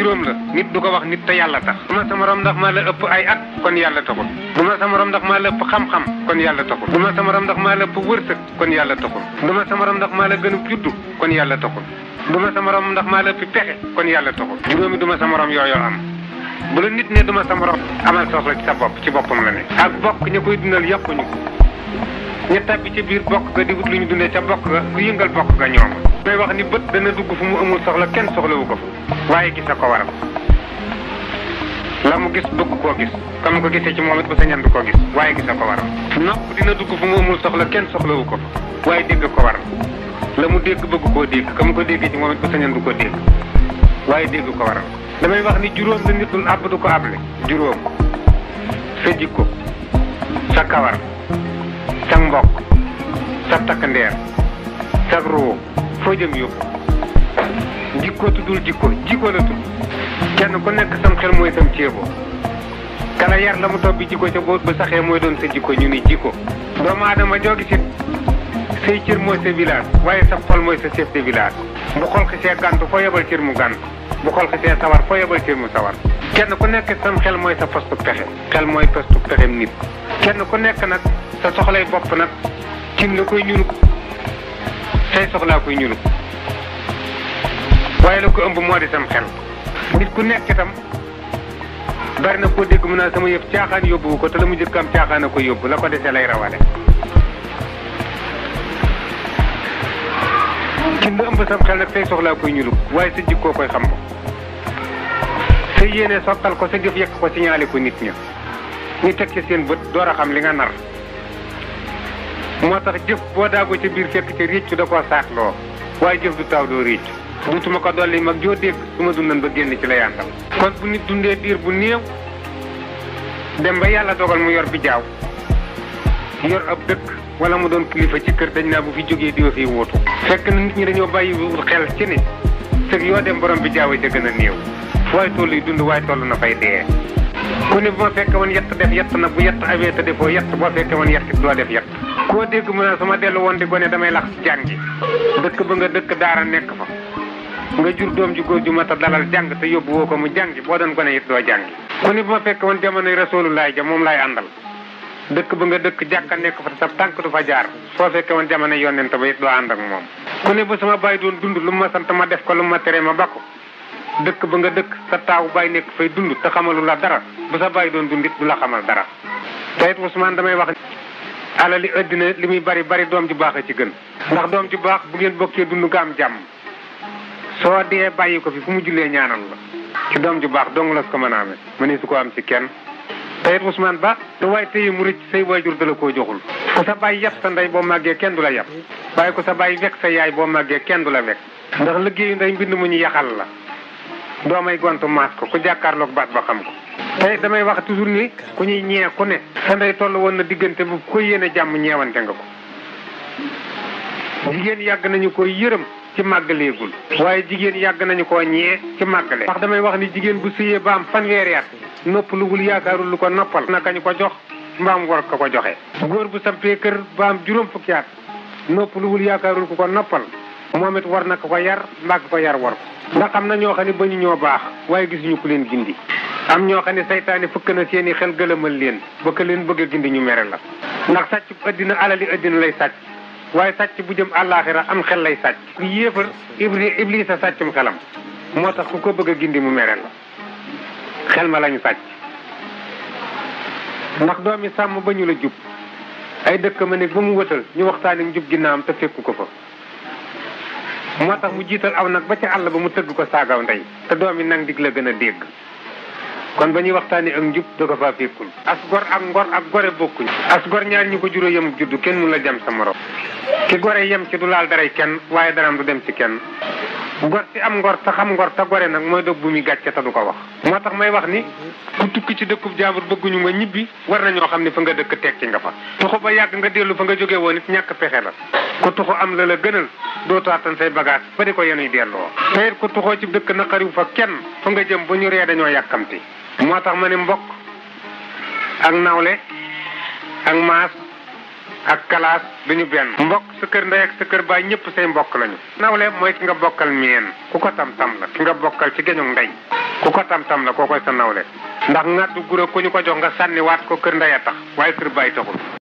juróom la nit du ko wax nit te yàlla tax du ma sa morom ndax maa la ëpp ay at kon yàlla taxul du ma sa morom ndax maa la ëpp xam-xam kon yàlla taxul du ma sa morom ndax maa la ëpp wërsëg kon yàlla taxul du ma sa morom ndax maa la gën a juddu kon yàlla taxul du ma sa morom ndax maa la ëpp pexe kon yàlla taxul juróomi du ma sa morom yooyu am bu la nit ne du ma sa morom amal soxla ci sa bopp ci boppam la ne ak bokk ña koy dundal yàquñu ko ña tàbbi ci biir bokk ga di wut lu ñu dundee ca bokk ga lu yëngal bokk ga ñoom may wax ni bët dana dugg fu mu amul soxla kenn soxlawu ko fa waaye gis a ko waral la mu gis bëgg koo gis comme ko gisee ci moom it ba sa ñan du koo gis waaye gis a ko waral nopp dina dugg fu mu amul soxla kenn soxlawu ko fa waaye dégg ko waral la mu dégg bëgg koo dégg comme ko déggee ci moom it ba sa ñan du ko dégg waaye dégg ko waral damay wax ni juróom la nit dul àbb du ko able juróom sa jikko sa kawar sa mbokk sa takkandeer sa ruu foo jëm yóbbu jikko tuddul jikko la tudd kenn ku nekk sam xel mooy sam ceebo kala yar la mu tobbi jikko ca boot ba saxee mooy doon sa jikko ñu ni jikko doomu aadama joogi sit say cër mooy sa village waaye sa xol mooy sa chef de village bu xol xisee gàntu foo yebal cër mu gàntu bu xol xisee sawar foo yebal cër mu sawar kenn ku nekk sam xel mooy sa postu pexe xel mooy postu pexem nit kenn ku nekk nag sa soxlay bopp nag cin la koy ñuluk say soxlaa koy ñuluk waaye la ko ëmb moo di sam xel nit ku nekk itam bari na koo dégg mu naa sama yëpp caaxaan yóbbuwu ko te la mu njëkk am caaxaan a ko yóbbu la ko desee lay rawale cin la ëmb sam xel nag say soxlaa koy ñuluk waaye sa jikkoo koy xam ko sa yéene sottal ko sa jëf yekk ko signalé ko nit ña ñu teg ci seen bët door a xam li nga nar moo tax jëf boo daagoo ca biir fekk ca réccu da koo saatloo waaye jëf du taw doo réccu dutuma ko dolli mag joo dégg su ma dundan ba génn ci la yàndal kon bu nit dundee diir bu néew dem ba yàlla dogal mu yor bi jaaw yor ab dëkk wala mu doon kilifa ci kër dañ naa bu fi jógee diwa fi wóotu fekk na nit ñi dañoo bàyyi xel ci ni sëg yoo dem borom bi jaaw ca gën a néew waaye toll yi dund waaye toll na fay dee ku ne bu ma fekke woon yett def yett nag bu yett awee te defoo yett boo fekke woon yett doo def yett koo dégg mu ne sama dellu woon di gone damay lax jàngi dëkk ba nga dëkk daara nekk fa nga jur doom ju góor ju mat a dalal jàng te yóbbu woo ko mu jàngi boo doon gone it doo jàngi ku ne bu ma fekke woon jamonoy rasulullaay ja moom laay àndal dëkk ba nga dëkk jàkka nekk fa te sa tànk du fa jaar soo fekke woon jamono yonent ba it doo ànd ak moom ku ne bu sama bàyyi doon dund lu ma sant ma def ko lu ma tere ma bakko dëkk ba nga dëkk sa taawu baay nekk fay dund te xamalu la dara bu sa baay doon dund it du la xamal dara te it Ousmane damay wax alali addina li muy bari bari doom ju baax a ci gën ndax doom ju baax bu ngeen bokkee dund nga am jàmm soo dee bàyyi ko fi fu mu jullee ñaanal la ci doom ju baax dong la su ko mën a amee mënee su ko am ci kenn te it Ousmane Ba te waaye téye mu rëcc say waajur da la koo joxul ku sa baay yàpp sa ndey boo màggee kenn du la yàpp waaye ku sa baay wekk sa yaay boo màggee kenn du la wekk ndax liggéeyu ndey mbind mu ñu yaxal la doomay gontu maas ko ku jàkkaarloog baat ba xam ko tey damay wax toujours ni ku ñuy ñee ku ne sa ndey toll woon na diggante bu ko yéene jàmm ñeewante nga ko jigéen yàgg nañu ko yërëm ci màggaleegul waaye jigéen yàgg nañu koo ñee ci màggale ndax damay wax ni jigéen bu sëyee ba am fanweeri at noppaluwul yaakaarul lu ko noppal naka ñu ko jox mbaam war ko joxe góor bu sampee kër ba am juróom fukki at noppaluwul yaakaarul ku ko noppal moom it war na ko yar mbàgg ko yar war ko ndax am na ñoo xam ne bañu ñoo baax waaye gisuñu ku leen gindi am ñoo xam ne saytaane fëkk na seeni xel gëlëmal leen ba ka leen bëgg a gindi ñu mere la ndax sàcc bu addina alali addina lay sàcc waaye sàcc bu jëm àllaaxira am xel lay sàcc ku yéefar iblis a sàccum xelam moo tax ku ko bëgg a gindi mu mere la xel ma lañu sàcc ndax doomi sàmm ba ñu la jub ay dëkk ma ne ba mu wëtal ñu waxtaani njub ginnaawam te fekku ko fa moo tax mu jiital aw nag ba ca àll ba mu tëgg ko saagaw ndey te doomi nag dig la gën a dégg kon ba ñuy waxtaanee ak njub da ko faa fekkul as gor ak ngor ak gore bokkuñ as gor ñaar ñi ko juróo yemuk juddu kenn mun la jam sa morom ki gore yem ci du laal daray kenn waaye daraam du dem ci kenn gor si am ngor te xam ngor te gore nag mooy dog bu muy gàcce te du ko wax moo tax may wax ni ku tukki ci dëkkub jaambur bëgguñu nga ñibbi war na ñoo xam ne fa nga dëkk tekki nga fa tuxu ba yàgg nga dellu fa nga jóge woon it ñàkk pexe la ku tuxu am la la gënal doo taatan say bagage ba di ko yenuy delloo te it ku tuxoo ci dëkk naqariw fa kenn fa nga jëm bu ñu ree dañoo yàkkamti moo tax ma ne mbokk ak nawle ak maas ak kalaas duñu benn mbokk sa kër ndey ak sa kër baay ñëpp say mbokk lañu nawle mooy ki nga bokkal meen ku ko tam-tam la ki nga bokkal ci geñu ndey ku ko tam-tam la koo koy sa nawle ndax ngàddu gura ku ñu ko jox nga sànni waat ko kër ndaya tax waaye kër bàyyi taxul